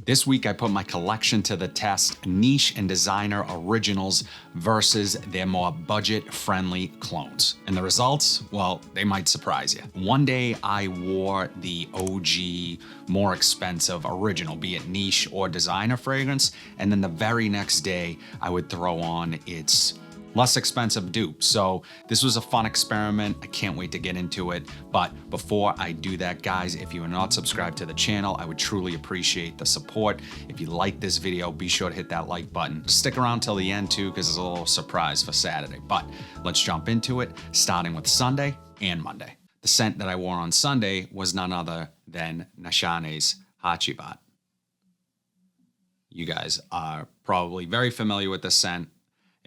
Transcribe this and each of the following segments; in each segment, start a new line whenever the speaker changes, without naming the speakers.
This week I put my collection to the test, niche and designer originals versus their more budget-friendly clones. And the results, well, they might surprise you. One day I wore the OG, more expensive original, be it niche or designer fragrance, and then the very next day I would throw on its less expensive dupe. So this was a fun experiment. I can't wait to get into it. But before I do that, guys, if you are not subscribed to the channel, I would truly appreciate the support. If you like this video, be sure to hit that like button. Stick around till the end too, because there's a little surprise for Saturday. But let's jump into it, starting with Sunday and Monday. The scent that I wore on Sunday was none other than Nishane's Hacivat. You guys are probably very familiar with this scent.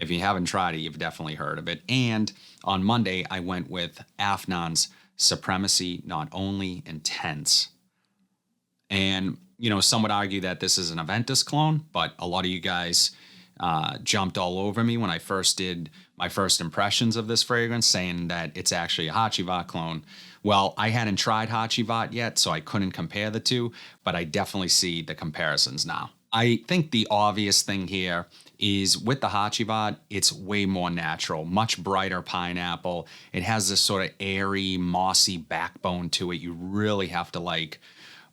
If you haven't tried it, you've definitely heard of it. And on Monday, I went with Afnan's Supremacy, Not Only Intense. And, you know, some would argue that this is an Aventus clone, but a lot of you guys jumped all over me when I first did my first impressions of this fragrance, saying that it's actually a Hacivat clone. Well, I hadn't tried Hacivat yet, so I couldn't compare the two, but I definitely see the comparisons now. I think the obvious thing here is with the Hacivat, it's way more natural, much brighter pineapple. It has this sort of airy, mossy backbone to it. You really have to like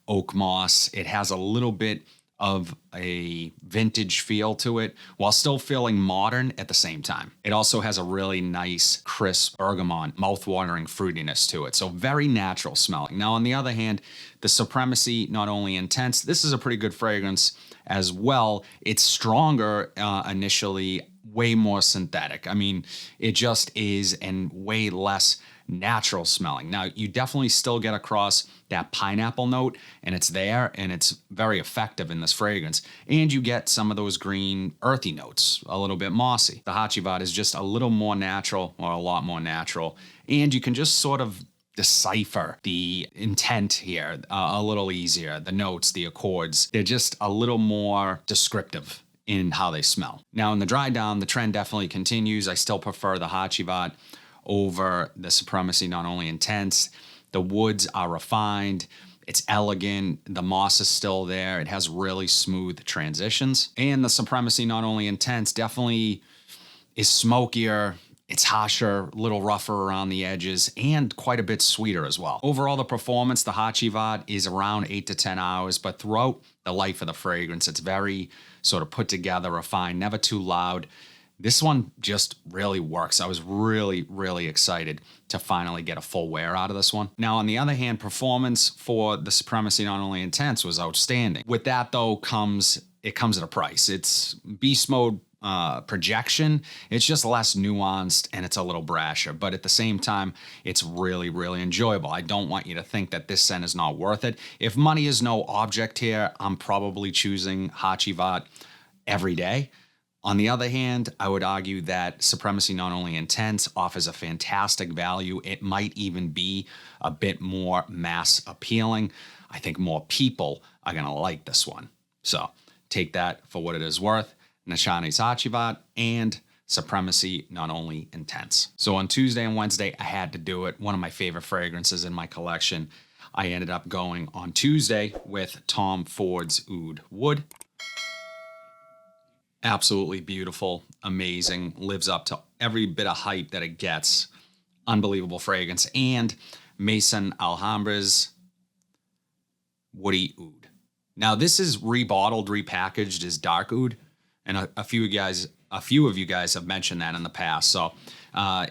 oak moss. It has a little bit of a vintage feel to it while still feeling modern at the same time. It also has a really nice, crisp bergamot, mouth-watering fruitiness to it. So very natural smelling. Now, on the other hand, the Supremacy, Not Only Intense, this is a pretty good fragrance as well. It's stronger initially, way more synthetic. I mean, it just is, and way less natural smelling. Now, you definitely still get across that pineapple note, and it's there, and it's very effective in this fragrance. And you get some of those green earthy notes, a little bit mossy. The Hacivat is just a little more natural, or a lot more natural, and you can just sort of decipher the intent here a little easier. The notes, the accords, they're just a little more descriptive in how they smell. Now, in the dry down, the trend definitely continues. I still prefer the Hacivat over the Supremacy, Not Only Intense. The woods are refined. It's elegant. The moss is still there. It has really smooth transitions. And the Supremacy, Not Only Intense, definitely is smokier. It's harsher, a little rougher around the edges, and quite a bit sweeter as well. Overall, the performance, the Hacivat is around 8 to 10 hours, but throughout the life of the fragrance, it's very sort of put together, refined, never too loud. This one just really works. I was really, really excited to finally get a full wear out of this one. Now, on the other hand, performance for the Supremacy, Not Only Intense, was outstanding. With that, though, it comes at a price. It's beast mode projection. It's just less nuanced, and it's a little brasher, but at the same time, it's really, really enjoyable. I don't want you to think that this scent is not worth it. If money is no object here, I'm probably choosing Hacivat every day. On the other hand, I would argue that Supremacy, Not Only Intense, offers a fantastic value. It might even be a bit more mass appealing. I think more people are going to like this one. So take that for what it is worth. Nishane's Hacivat and Supremacy, Not Only Intense. So on Tuesday and Wednesday, I had to do it. One of my favorite fragrances in my collection. I ended up going on Tuesday with Tom Ford's Oud Wood. Absolutely beautiful, amazing, lives up to every bit of hype that it gets. Unbelievable fragrance. And Maison Alhambra's Woody Oud. Now, this is rebottled, repackaged as dark oud, and a few of you guys have mentioned that in the past. So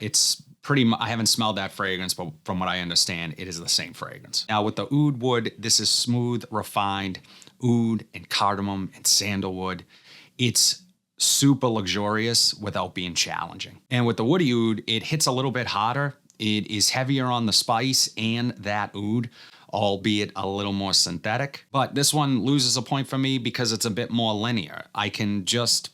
it's pretty much, I haven't smelled that fragrance, but from what I understand, it is the same fragrance. Now, with the Oud Wood, this is smooth, refined oud and cardamom and sandalwood. It's super luxurious without being challenging. And with the Woody Oud, it hits a little bit hotter. It is heavier on the spice and that oud, albeit a little more synthetic. But this one loses a point for me because it's a bit more linear. I can just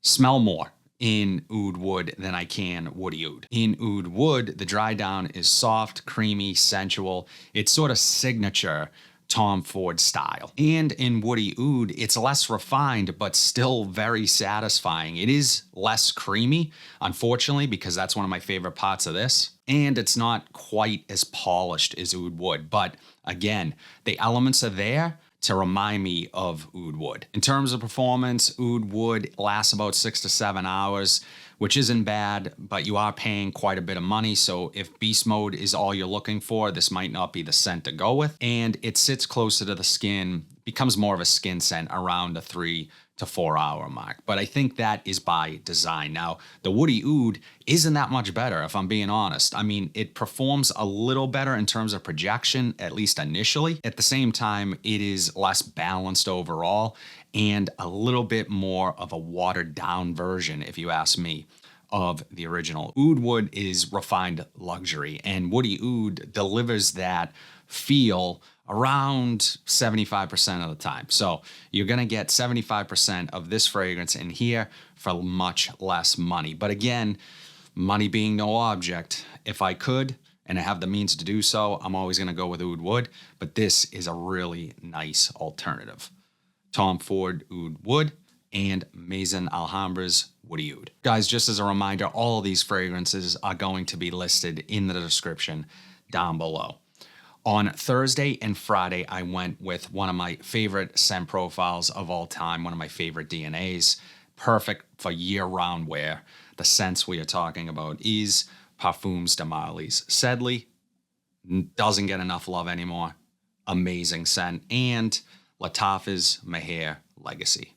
smell more in Oud Wood than I can Woody Oud. In Oud Wood, the dry down is soft, creamy, sensual. It's sort of signature Tom Ford style. And in Woody Oud, it's less refined, but still very satisfying. It is less creamy, unfortunately, because that's one of my favorite parts of this. And it's not quite as polished as Oud Wood. But again, the elements are there to remind me of Oud Wood. In terms of performance, Oud Wood lasts about 6 to 7 hours, which isn't bad, but you are paying quite a bit of money. So if beast mode is all you're looking for, this might not be the scent to go with. And it sits closer to the skin, becomes more of a skin scent around the 3 to 4 hour mark. But I think that is by design. Now, the Woody Oud isn't that much better, if I'm being honest. I mean, it performs a little better in terms of projection, at least initially. At the same time, it is less balanced overall and a little bit more of a watered down version, if you ask me, of the original. Oud Wood is refined luxury, and Woody Oud delivers that feel around 75% of the time. So you're going to get 75% of this fragrance in here for much less money. But again, money being no object, if I could and I have the means to do so, I'm always going to go with Oud Wood. But this is a really nice alternative. Tom Ford Oud Wood and Maison Alhambra's Woody Oud. Guys, just as a reminder, all of these fragrances are going to be listed in the description down below. On Thursday and Friday, I went with one of my favorite scent profiles of all time, one of my favorite DNAs, perfect for year-round wear. The scents we are talking about is Parfums de Marly's Sedley, doesn't get enough love anymore, amazing scent, and Lattafa's Maahir Legacy.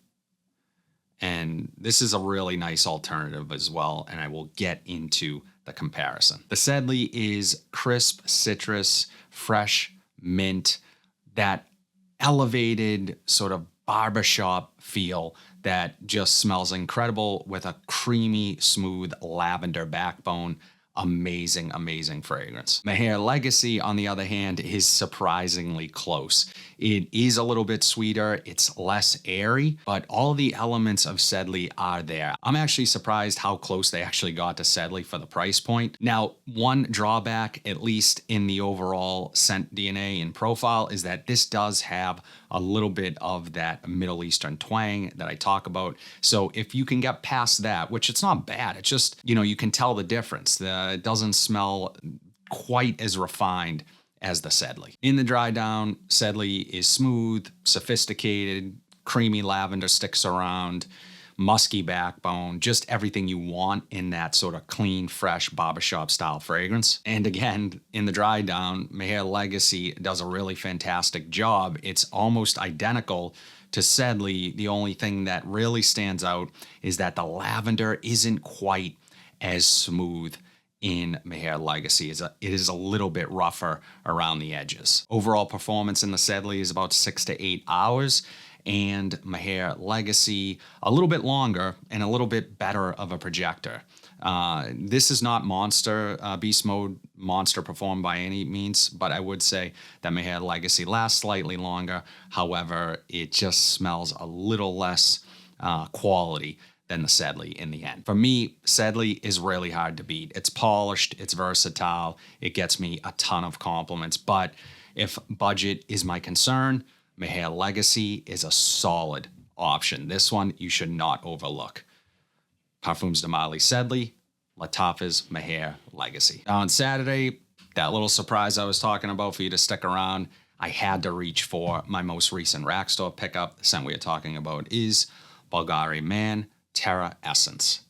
And this is a really nice alternative as well, and I will get into the comparison. The Sedley is crisp citrus, fresh mint, that elevated sort of barbershop feel that just smells incredible with a creamy, smooth lavender backbone. Amazing, amazing fragrance. Maahir Legacy, on the other hand, is surprisingly close. It is a little bit sweeter, it's less airy, but all the elements of Sedley are there. I'm actually surprised how close they actually got to Sedley for the price point. Now, one drawback, at least in the overall scent DNA and profile, is that this does have a little bit of that Middle Eastern twang that I talk about. So if you can get past that, which it's not bad, it's just, you can tell the difference. It doesn't smell quite as refined as the Sedley. In the dry down, Sedley is smooth, sophisticated, creamy lavender sticks around, musky backbone, just everything you want in that sort of clean, fresh barbershop style fragrance. And again, in the dry down, Maahir Legacy does a really fantastic job. It's almost identical to Sedley. The only thing that really stands out is that the lavender isn't quite as smooth in Maahir Legacy. It is a little bit rougher around the edges. Overall performance in the Sedley is about 6 to 8 hours, and Maahir Legacy a little bit longer and a little bit better of a projector. This is not beast mode monster performed by any means, but I would say that Maahir Legacy lasts slightly longer. However, it just smells a little less quality than the Sedley in the end. For me, Sedley is really hard to beat. It's polished, it's versatile, it gets me a ton of compliments, but if budget is my concern, Maahir Legacy is a solid option. This one you should not overlook. Parfums de Marly Sedley, Lattafa's Maahir Legacy. Now on Saturday, that little surprise I was talking about for you to stick around, I had to reach for my most recent rack store pickup. The scent we are talking about is Bulgari Man Terra Essence.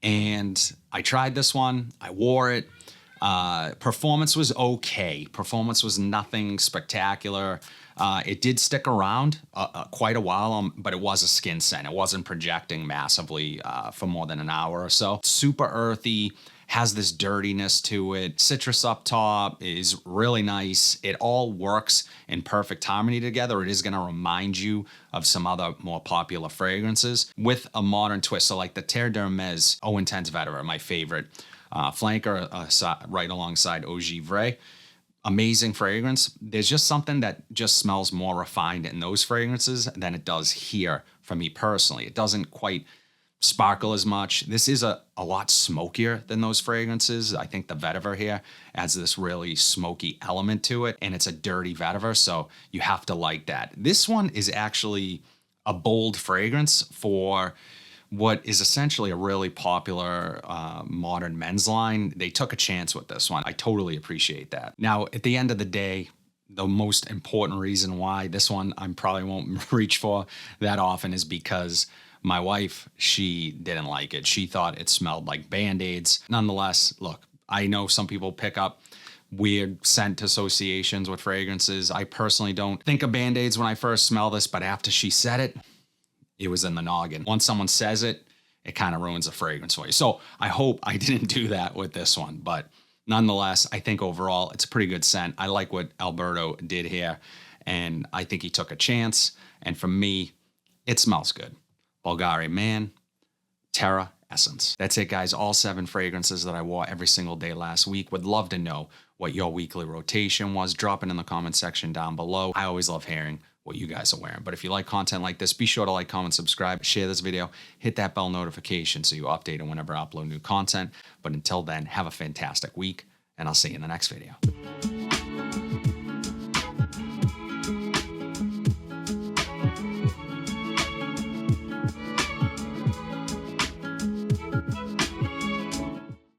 And I tried this one, I wore it. Performance was okay. Performance was nothing spectacular. It did stick around quite a while, but it was a skin scent. It wasn't projecting massively for more than an hour or so. Super earthy, has this dirtiness to it. Citrus up top is really nice. It all works in perfect harmony together. It is going to remind you of some other more popular fragrances with a modern twist. So like the Terre d'Hermès Eau Intense Veteran, my favorite flanker, right alongside Eau Givre. Amazing fragrance. There's just something that just smells more refined in those fragrances than it does here for me personally. It doesn't quite sparkle as much. This is a lot smokier than those fragrances. I think the vetiver here adds this really smoky element to it, and it's a dirty vetiver, so you have to like that. This one is actually a bold fragrance for what is essentially a really popular modern men's line. They took a chance with this one. I totally appreciate that. Now, at the end of the day, the most important reason why this one I probably won't reach for that often is because my wife, she didn't like it. She thought it smelled like Band-Aids. Nonetheless, look, I know some people pick up weird scent associations with fragrances. I personally don't think of Band-Aids when I first smell this, but after she said it, it was in the noggin. Once someone says it, it kind of ruins a fragrance for you. So I hope I didn't do that with this one, but nonetheless, I think overall it's a pretty good scent. I like what Alberto did here, and I think he took a chance. And for me, it smells good. Bulgari Man, Terra Essence. That's it, guys. All 7 fragrances that I wore every single day last week. Would love to know what your weekly rotation was. Drop it in the comment section down below. I always love hearing what you guys are wearing. But if you like content like this, be sure to like, comment, subscribe, share this video, hit that bell notification so you update whenever I upload new content. But until then, have a fantastic week, and I'll see you in the next video.